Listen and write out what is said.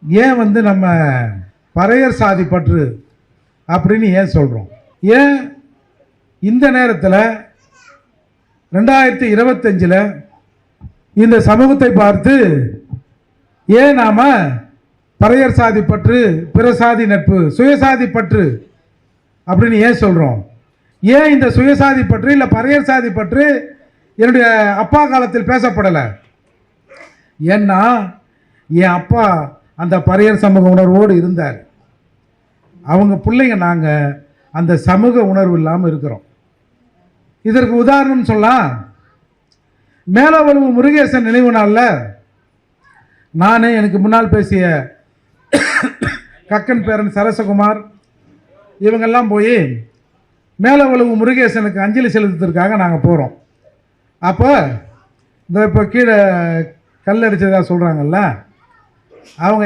ஏன் நம்ம பறையர் சாதி பற்று அப்படின்னு ஏன் சொல்கிறோம்? ஏன் இந்த நேரத்தில் 2025 இந்த சமூகத்தை பார்த்து ஏன் நாம் பறையர் சாதி பற்று, பிற சாதி நட்பு, சுயசாதி பற்று அப்படின்னு ஏன் சொல்கிறோம்? ஏன் இந்த சுயசாதி பற்று இல்லை பறையர் சாதி பற்று என்னுடைய அப்பா காலத்தில் பேசப்படலை? ஏன்னா என் அப்பா அந்த பறையர் சமூக உணர்வோடு இருந்தார். அவங்க பிள்ளைங்க நாங்கள் அந்த சமூக உணர்வு இல்லாமல் இருக்கிறோம். இதற்கு உதாரணம் சொல்லலாம். மேலவழுவு முருகேசன் நினைவு நாளில் நானே எனக்கு முன்னால் பேசிய கக்கன் பேரன் சரசகுமார் இவங்கெல்லாம் போய் மேலவழுவு முருகேசனுக்கு அஞ்சலி செலுத்துறதுக்காக நாங்கள் போகிறோம். அப்போ இந்த இப்போ கீழே கல் அடித்ததாக சொல்கிறாங்கல்ல, அவங்க